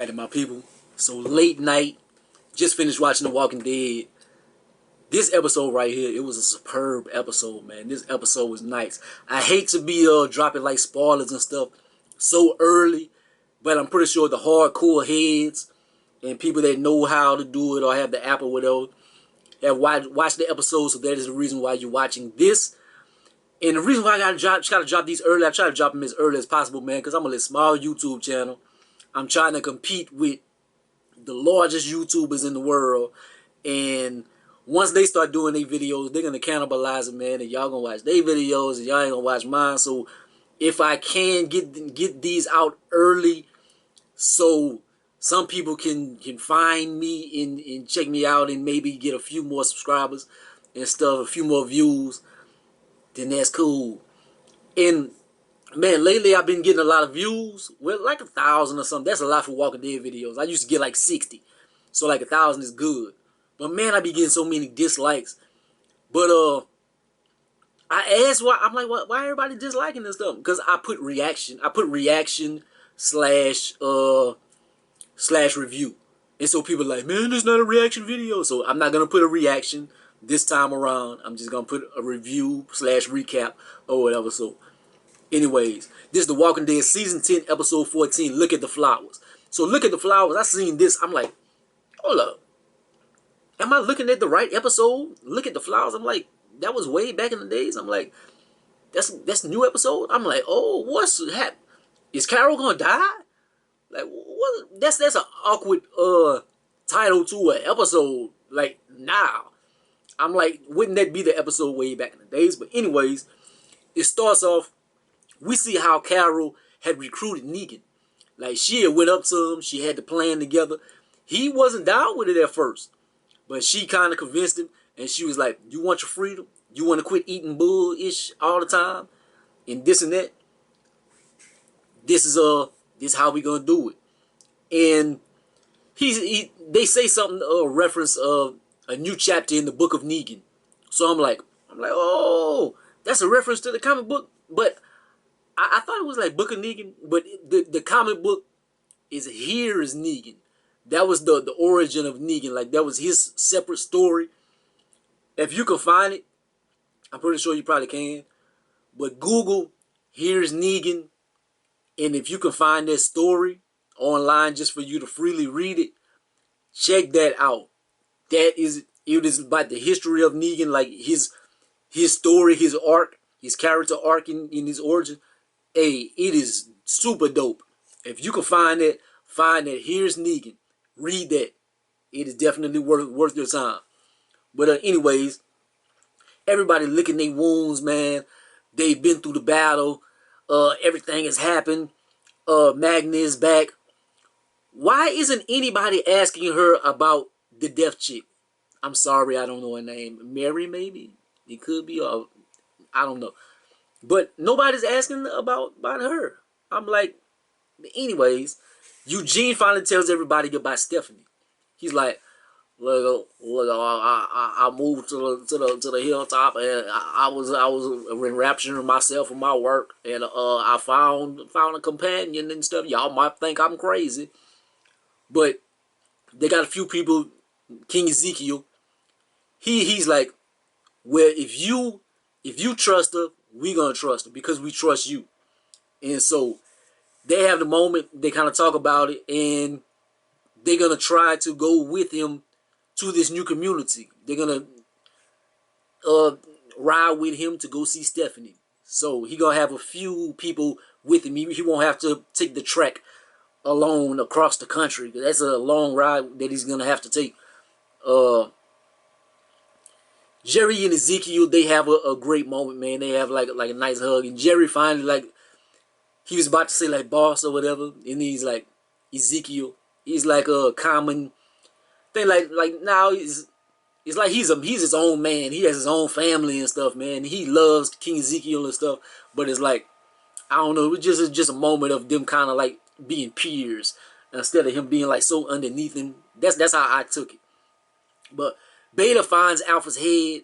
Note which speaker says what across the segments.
Speaker 1: Alright, my people. So late night, just finished watching The Walking Dead. This episode right here, it was a superb episode, man. This episode was nice. I hate to be dropping like spoilers and stuff so early, but I'm pretty sure the hardcore heads and people that know how to do it or have the app or whatever have watched the episode, so that is the reason why you're watching this. And the reason why I try to drop these early, I try to drop them as early as possible, man, because I'm a little small YouTube channel. I'm trying to compete with the largest YouTubers in the world, and once they start doing their videos, they're gonna cannibalize it, man, and y'all gonna watch their videos and y'all ain't gonna watch mine. So if I can get these out early, so some people can find me and check me out and maybe get a few more subscribers and stuff, a few more views, then that's cool. And man, lately I've been getting a lot of views. Well, like 1,000 or something. That's a lot for Walking Dead videos. I used to get like 60. So like 1,000 is good. But man, I be getting so many dislikes. But I asked why. I'm like, why everybody disliking this stuff? Because I put reaction. I put reaction slash review. And so people are like, man, it's not a reaction video. So I'm not gonna put a reaction this time around. I'm just gonna put a review slash recap or whatever. So anyways, this is The Walking Dead Season 10, Episode 14, Look at the Flowers. So Look at the Flowers, I seen this, I'm like, hold up. Am I looking at the right episode? Look at the Flowers, I'm like, that was way back in the days. I'm like, that's the new episode? I'm like, oh, what's happening? Is Carol gonna die? Like, what? That's an awkward title to an episode, like, now. I'm like, wouldn't that be the episode way back in the days? But anyways, it starts off, we see how Carol had recruited Negan. Like, she had went up to him. She had the plan together. He wasn't down with it at first. But she kind of convinced him. And she was like, you want your freedom? You want to quit eating bull-ish all the time? And this and that? This is how we going to do it. And they say something, a reference of a new chapter in the book of Negan. So I'm like, oh, that's a reference to the comic book. But I thought it was like Book of Negan, but the comic book is Here is Negan. That was the origin of Negan. Like, that was his separate story. If you can find it, I'm pretty sure you probably can. But Google Here's Negan, and if you can find that story online just for you to freely read it, check that out. It is about the history of Negan, like his story, his arc, his character arc in his origin. Hey, it is super dope. If you can find that, Here's Negan. Read that. It is definitely worth your time. But anyways, everybody licking their wounds, man. They've been through the battle. Everything has happened. Magna is back. Why isn't anybody asking her about the deaf chick? I'm sorry, I don't know her name. Mary, maybe? It could be. I don't know. But nobody's asking about her. I'm like, anyways, Eugene finally tells everybody about Stephanie. He's like, look, I moved to the hilltop, and I was enrapturing myself in my work, and I found a companion and stuff. Y'all might think I'm crazy, but they got a few people. King Ezekiel, he's like, well, if you trust her, we gonna trust her because we trust you. And so they have the moment, they kind of talk about it, and they're gonna try to go with him to this new community. They're gonna ride with him to go see Stephanie. So he gonna have a few people with him. He won't have to take the trek alone across the country. That's a long ride that he's gonna have to take. Jerry and Ezekiel, they have a great moment, man. They have like a nice hug, and Jerry finally, like, he was about to say like boss or whatever, and he's like, Ezekiel, he's like a common thing, like now it's like he's his own man. He has his own family and stuff, man. He loves King Ezekiel and stuff, but it's like, I don't know, it was just a moment of them kind of like being peers instead of him being like so underneath him. That's how I took it. But Beta finds Alpha's head.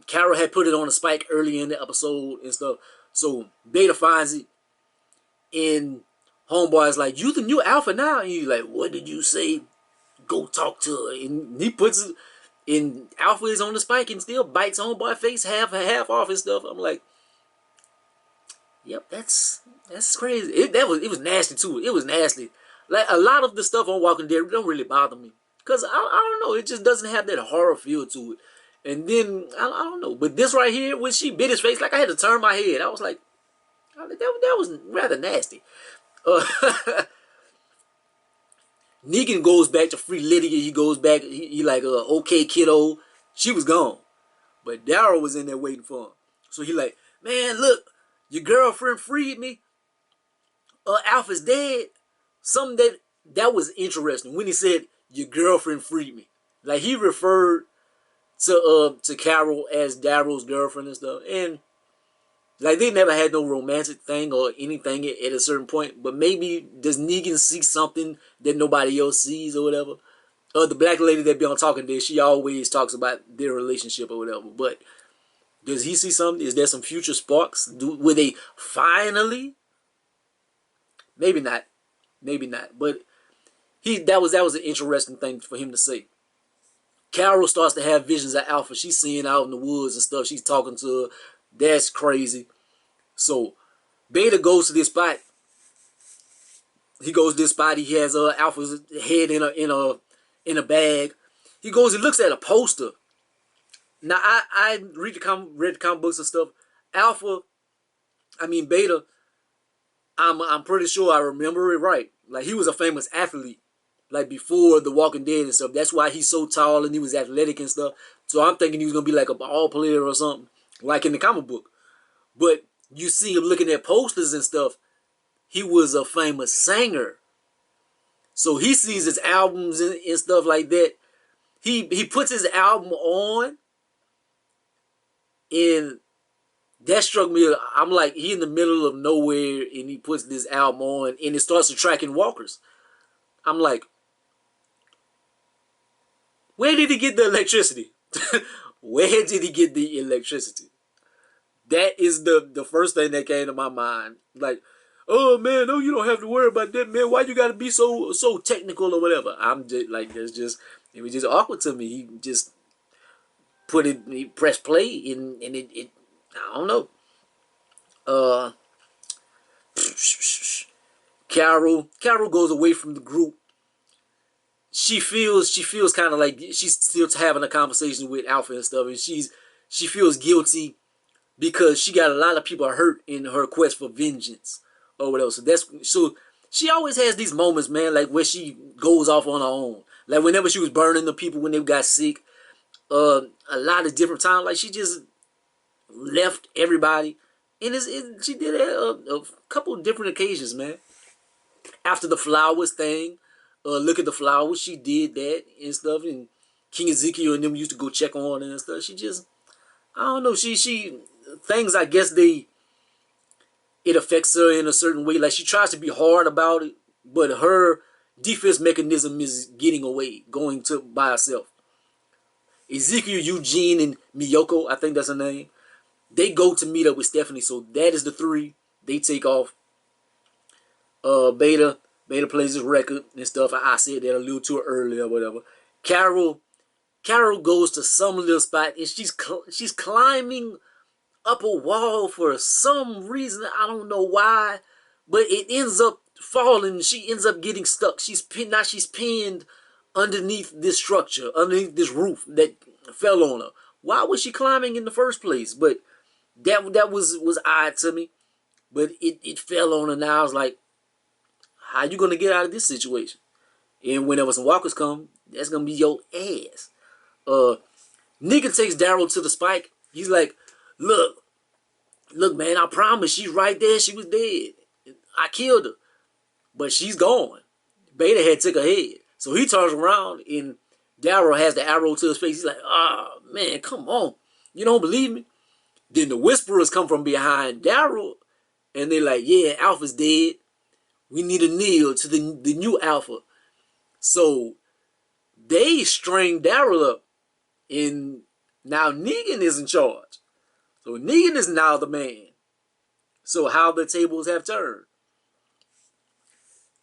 Speaker 1: Carol had put it on a spike earlier in the episode and stuff. So Beta finds it, and Homeboy's like, you the new alpha now? And you like, what did you say? Go talk to her. And he puts it in. Alpha is on the spike and still bites Homeboy face half off his stuff. I'm like, yep, that's crazy. It was nasty too. It was nasty. Like a lot of the stuff on Walking Dead don't really bother me because I don't know. It just doesn't have that horror feel to it. And then I don't know. But this right here, when she bit his face, like I had to turn my head. I was like, that was rather nasty. Uh, Negan goes back to free Lydia. He goes back. He like, okay, kiddo. She was gone, but Daryl was in there waiting for him. So he like, man, look, your girlfriend freed me. Alpha's dead. Something that was interesting when he said your girlfriend freed me. Like he referred to Carol as Daryl's girlfriend and stuff, and like they never had no romantic thing or anything at a certain point. But maybe does Negan see something that nobody else sees or whatever? The black lady that be on Talking Dead, she always talks about their relationship or whatever. But does he see something? Is there some future sparks? Will they finally? Maybe not. Maybe not. But that was an interesting thing for him to say. Carol starts to have visions of Alpha. She's seeing out in the woods and stuff. She's talking to her. That's crazy. So Beta goes to this spot. He goes to this spot. He has Alpha's head in a bag. He goes. He looks at a poster. Now I read the comic books and stuff. Beta. I'm pretty sure I remember it right. Like he was a famous athlete, like before The Walking Dead and stuff. That's why he's so tall and he was athletic and stuff. So I'm thinking he was gonna be like a ball player or something, like in the comic book. But you see him looking at posters and stuff. He was a famous singer. So he sees his albums and stuff like that. He puts his album on, and that struck me. I'm like, he in the middle of nowhere, and he puts this album on, and it starts attracting walkers. I'm like, where did he get the electricity? Where did he get the electricity? That is the first thing that came to my mind. Like, oh man, no, you don't have to worry about that, man. Why you gotta be so technical or whatever? I'm just like, it was just awkward to me. He just he pressed play and it I don't know. Uh, Carol goes away from the group. She feels kind of like she's still having a conversation with Alpha and stuff, and she feels guilty because she got a lot of people hurt in her quest for vengeance or whatever. So she always has these moments, man, like where she goes off on her own. Like whenever she was burning the people when they got sick, a lot of different times, like she just left everybody, and she did it a couple of different occasions, man. After the flowers thing, look at the flowers, she did that and stuff, and King Ezekiel and them used to go check on her and stuff. She just, I don't know, she things, I guess it affects her in a certain way. Like she tries to be hard about it, but her defense mechanism is getting away, going to by herself. Ezekiel, Eugene, and Miyoko, I think that's her name. They go to meet up with Stephanie, so that is the three. They take off. Beta plays his record and stuff. I said that a little too early or whatever. Carol goes to some little spot and she's climbing up a wall for some reason. I don't know why, but it ends up falling. She ends up getting stuck. She's pinned underneath this structure, underneath this roof that fell on her. Why was she climbing in the first place? But that was odd to me. But it fell on her. Now I was like, how you gonna get out of this situation? And whenever some walkers come, that's gonna be your ass. Negan takes Daryl to the spike. He's like, look, man, I promise she's right there. She was dead. I killed her, but she's gone. Beta had took her head. So he turns around and Daryl has the arrow to his face. He's like, oh man, come on. You don't believe me? Then the whisperers come from behind Daryl and they're like, yeah, Alpha's dead. We need a kneel to the new Alpha. So they string Daryl up, and now Negan is in charge. So Negan is now the man. So how the tables have turned.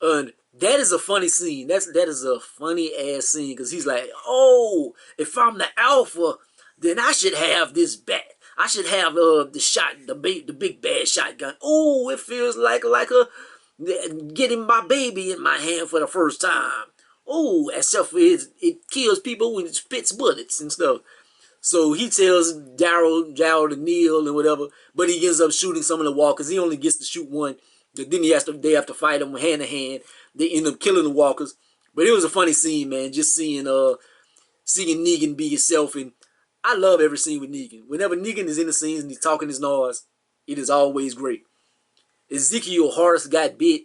Speaker 1: And that is a funny scene. That is a funny ass scene because he's like, oh, if I'm the alpha, then I should have this bat. I should have the big bad shotgun. Oh, it feels like a getting my baby in my hand for the first time. Oh, except for it kills people when it spits bullets and stuff. So he tells Daryl to kneel and whatever, but he ends up shooting some of the walkers. He only gets to shoot one. Then they have to fight them hand to hand. They end up killing the walkers. But it was a funny scene, man. Just seeing Negan be himself, and I love every scene with Negan. Whenever Negan is in the scenes and he's talking his noise, it is always great. Ezekiel Horace got bit,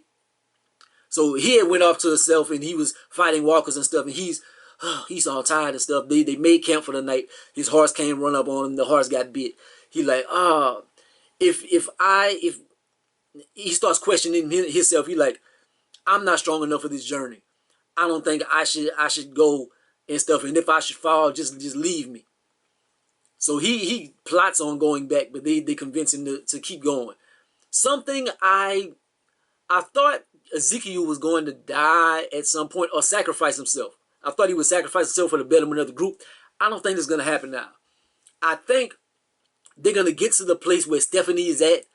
Speaker 1: so he had went off to himself and he was fighting walkers and stuff, and he's all tired and stuff. They made camp for the night. His horse came run up on him. The horse got bit. He like, if he starts questioning himself, he like, I'm not strong enough for this journey. I don't think I should go and stuff. And if I should fall, just leave me. So he plots on going back, but they convince him to keep going. Something I thought Ezekiel was going to die at some point or sacrifice himself. I thought he would sacrifice himself for the betterment of the group. I don't think that's going to happen now. I think they're going to get to the place where S.10E is at.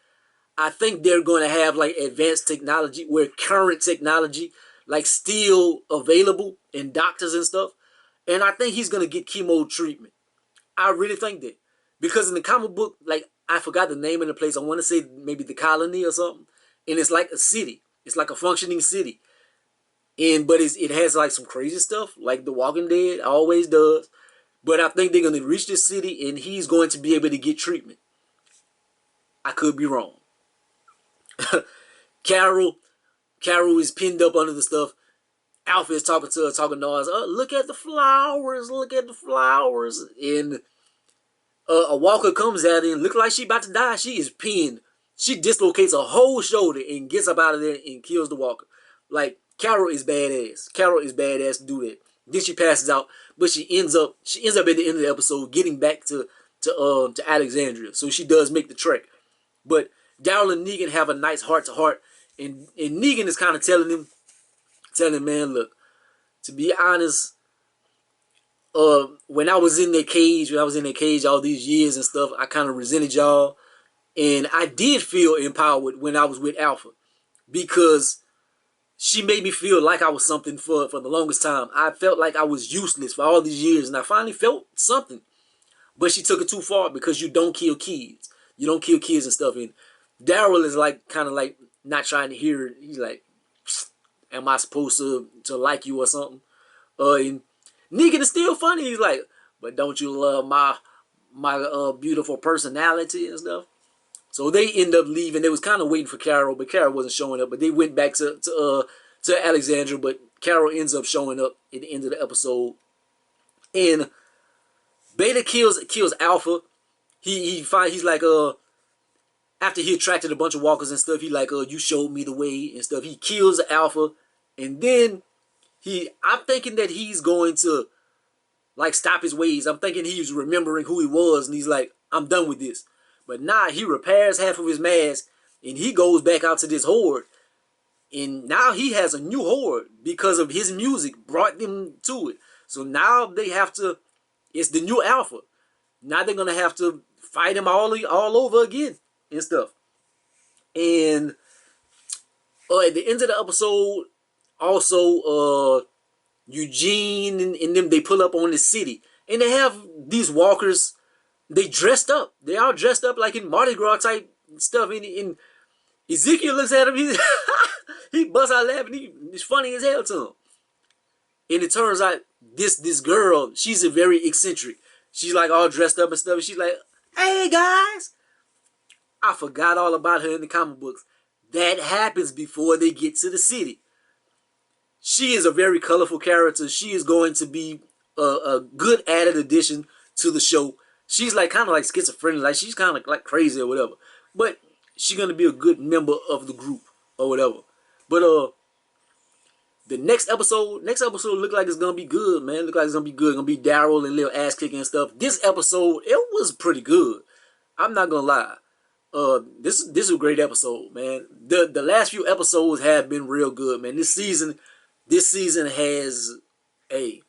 Speaker 1: I think they're going to have like advanced technology where current technology like still available in doctors and stuff. And I think he's going to get chemo treatment. I really think that. Because in the comic book, like I forgot the name of the place. I want to say maybe the colony or something. And it's like a city. It's like a functioning city. But it has like some crazy stuff like The Walking Dead always does. But I think they're going to reach this city and he's going to be able to get treatment. I could be wrong. Carol is pinned up under the stuff. Alpha is talking to her, talking noise. Look at the flowers, look at the flowers. And a walker comes at her and looks like she about to die. She is pinned. She dislocates her whole shoulder and gets up out of there and kills the walker. Like, Carol is badass. Carol is badass to do that. Then she passes out, but she ends up at the end of the episode getting back to Alexandria. So she does make the trek. But Daryl and Negan have a nice heart-to-heart, and Negan is kind of telling him, man, look, to be honest, when I was in that cage all these years and stuff, I kind of resented y'all, and I did feel empowered when I was with Alpha, because she made me feel like I was something for the longest time. I felt like I was useless for all these years, and I finally felt something. But she took it too far because you don't kill kids. You don't kill kids and stuff. And Daryl is like kind of like not trying to hear it. He's like, am I supposed to like you or something? And Negan is still funny. He's like, but don't you love my beautiful personality and stuff? So they end up leaving. They was kind of waiting for Carol, but Carol wasn't showing up. But they went back to Alexandria, but Carol ends up showing up at the end of the episode. And Beta kills Alpha. He's like, after he attracted a bunch of walkers and stuff, he like, you showed me the way and stuff. He kills Alpha, and then I'm thinking that he's going to like stop his ways. I'm thinking he's remembering who he was, and he's like, I'm done with this. But nah, he repairs half of his mask, and he goes back out to this horde. And now he has a new horde because of his music brought them to it. So now they have to, it's the new Alpha. Now they're going to have to fight him all over again and stuff. And at the end of the episode, also, Eugene and them, they pull up on the city. And they have these walkers, they dressed up. They all dressed up like in Mardi Gras type stuff. And Ezekiel looks at him, he busts out laughing. It's funny as hell to him. And it turns out this girl, she's a very eccentric. She's like all dressed up and stuff. And she's like, hey guys. I forgot all about her in the comic books. That happens before they get to the city. She is a very colorful character. She is going to be a good added addition to the show. She's like kind of like schizophrenic. Like she's kind of like crazy or whatever. But she's going to be a good member of the group or whatever. But the next episode look like it's gonna be good, man. Look like it's gonna be good. It's gonna be Daryl and little ass kicking and stuff. This episode, it was pretty good. I'm not gonna lie. this is a great episode, man. The last few episodes have been real good, man. This season has a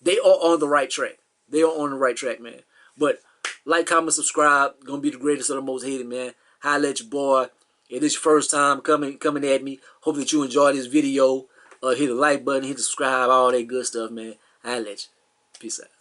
Speaker 1: they are on the right track. They are on the right track, man. But like, comment, subscribe. Gonna be the greatest or the most hated, man. Holla at your boy. It is your first time coming at me. Hope that you enjoy this video. Hit the like button, hit the subscribe, all that good stuff, man. Holla at you. Peace out.